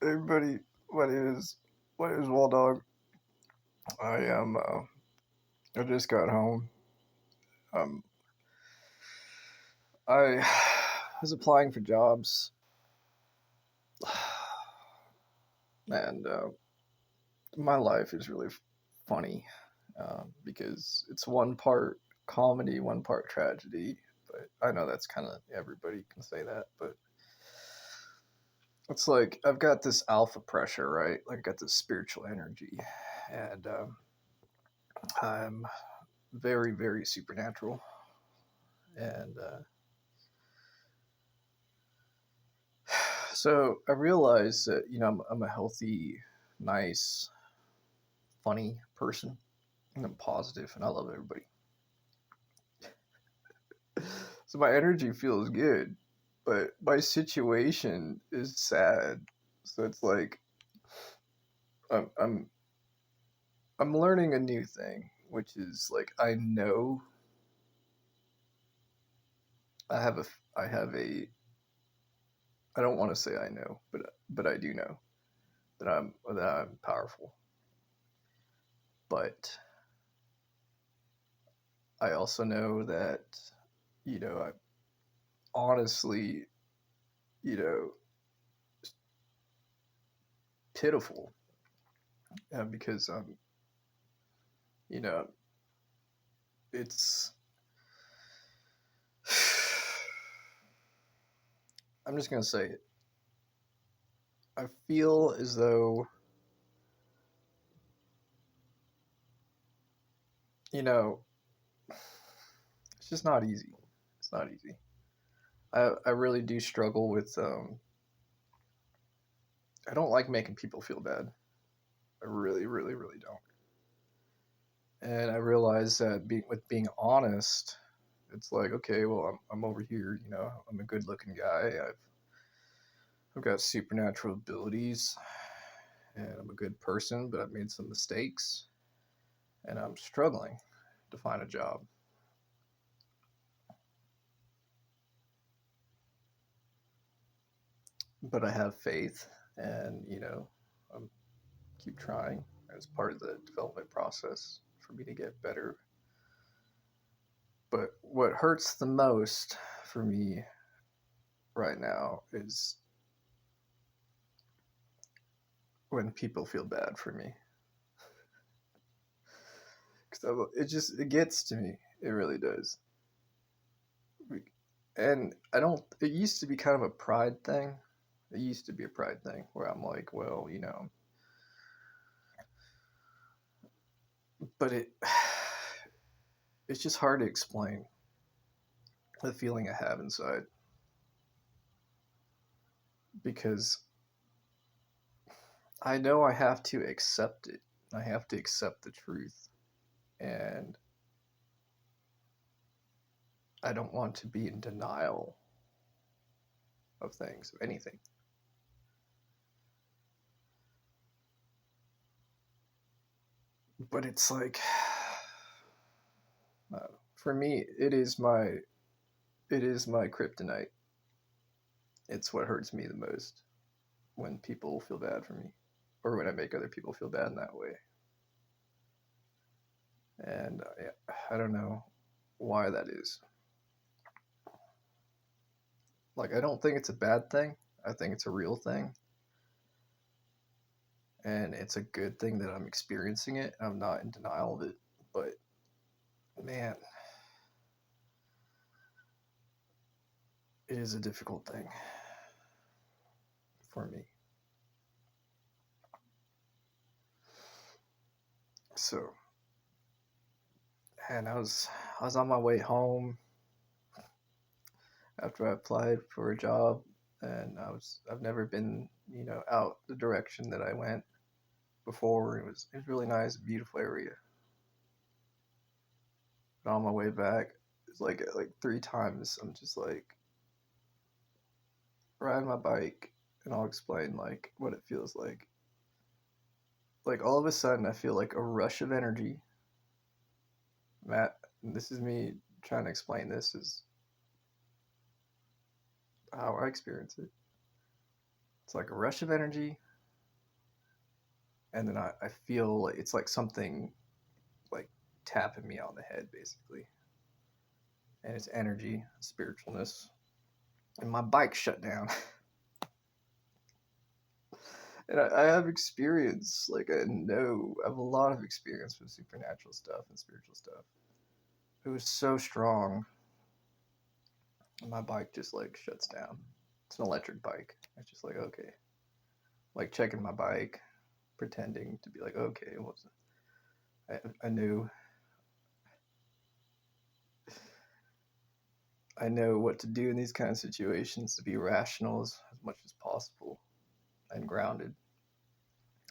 Everybody, what is Wall Dog? I am. I just got home. Um, I was applying for jobs, and my life is really funny because it's one part comedy, one part tragedy. But I know that's kind of everybody can say that, but it's like I've got this alpha pressure, right? Like I got this spiritual energy, and I'm very, very supernatural, and so I realized that I'm a healthy, nice, funny person, and I'm positive, and I love everybody. So my energy feels good, but my situation is sad. So it's like I'm I'm I'm learning a new thing, which is like I have a I don't want to say I know, but I do know that I'm powerful. But I also know that I honestly you know pitiful because you know it's I'm just gonna say it. I feel as though you know it's just not easy. It's not easy. I really do struggle with I don't like making people feel bad. I really, really, really don't. And I realize that being honest, it's like okay, well I'm over here. I'm a good looking guy. I've got supernatural abilities, and I'm a good person, but I've made some mistakes, and I'm struggling to find a job. But I have faith, and I'm keep trying as part of the development process for me to get better. But what hurts the most for me right now is when people feel bad for me, because it gets to me. It really does. And I don't. It used to be kind of a pride thing. It used to be a pride thing where I'm like, well, but it's just hard to explain the feeling I have inside because I know I have to accept it. I have to accept the truth, and I don't want to be in denial of things, of anything. But it's like, for me, it is my kryptonite. It's what hurts me the most when people feel bad for me, or when I make other people feel bad in that way. And I don't know why that is. Like, I don't think it's a bad thing. I think it's a real thing, and it's a good thing that I'm experiencing it. I'm not in denial of it, but man, it is a difficult thing for me. So, and I was on my way home after I applied for a job, and I've never been out the direction that I went before. It was really nice, beautiful area. But on my way back, it's like three times I'm just like riding my bike, and I'll explain like what it feels like. Like all of a sudden, I feel like a rush of energy. Matt, this is me trying to explain this is how I experience it. It's like a rush of energy, and then I feel like it's like something like tapping me on the head, basically. And it's energy, spiritualness. And my bike shut down. And I have experience, like I have a lot of experience with supernatural stuff and spiritual stuff. It was so strong, and my bike just like shuts down. It's an electric bike. It's just like, okay, like checking my bike, pretending to be like, okay, I knew I know what to do in these kind of situations to be rational as much as possible and grounded.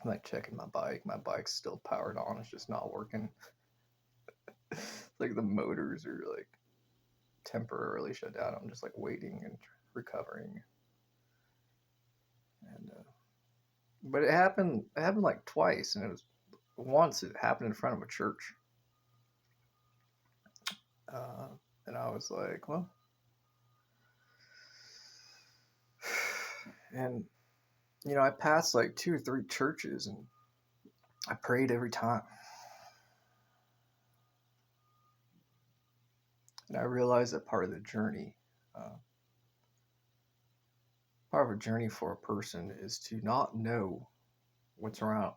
I'm like checking my bike. My bike's still powered on. It's just not working. Like the motors are like temporarily shut down. I'm just like waiting and recovering. And but it happened. It happened like twice, and it was once. It happened in front of a church, uh, and I was like, well, and I passed like 2 or 3 churches, and I prayed every time. And I realized that uh, part of a journey for a person is to not know what's around,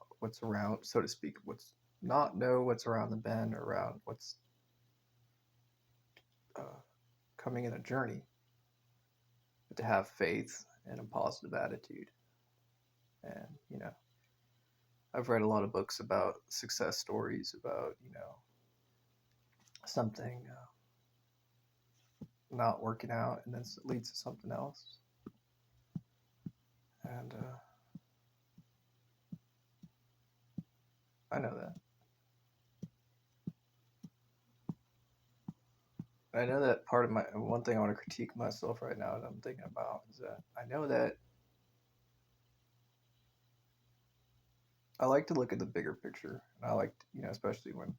so to speak, what's not know what's around the bend or around what's uh, coming in a journey, but to have faith and a positive attitude. And, I've read a lot of books about success stories about, something not working out and then it leads to something else. And I know that. I know that part of my one thing I want to critique myself right now that I'm thinking about is that I know that I like to look at the bigger picture. And I like, especially when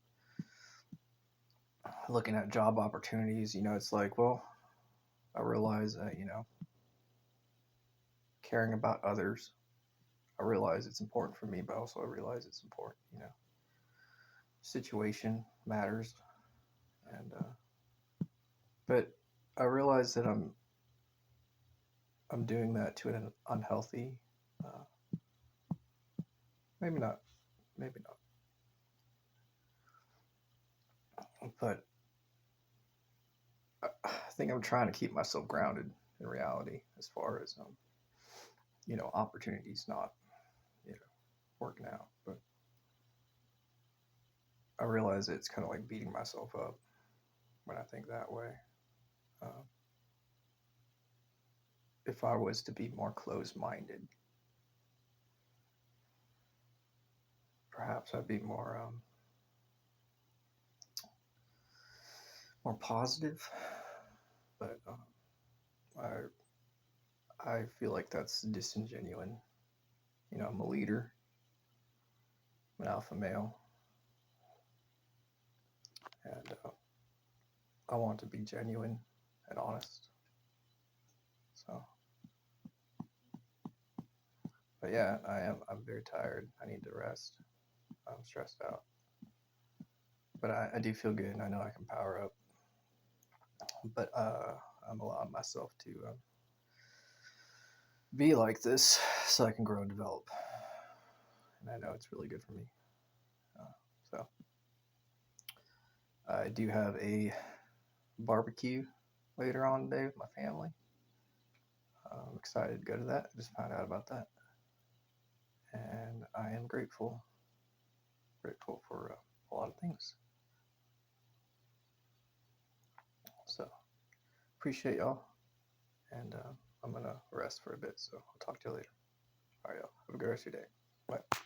looking at job opportunities, it's like, well, I realize that, caring about others, I realize it's important for me, but also I realize it's important, situation matters. And, but I realize that I'm doing that to an unhealthy, uh, maybe not, maybe not, but I think I'm trying to keep myself grounded in reality as far as, opportunities not, you know, working out. But I realize it's kind of like beating myself up when I think that way. Uh, if I was to be more closed-minded, perhaps I'd be more positive. But I feel like that's disingenuous. I'm a leader, I'm an alpha male, and I want to be genuine and honest. So, but yeah, I'm very tired. I need to rest. I'm stressed out, but I do feel good, and I know I can power up. But I'm allowing myself to be like this so I can grow and develop. And I know it's really good for me. So I do have a barbecue later on today with my family. I'm excited to go to that. I just found out about that. And I am grateful for a lot of things. So appreciate y'all. And I'm going to rest for a bit. So I'll talk to you later. All right, y'all. Have a good rest of your day. Bye.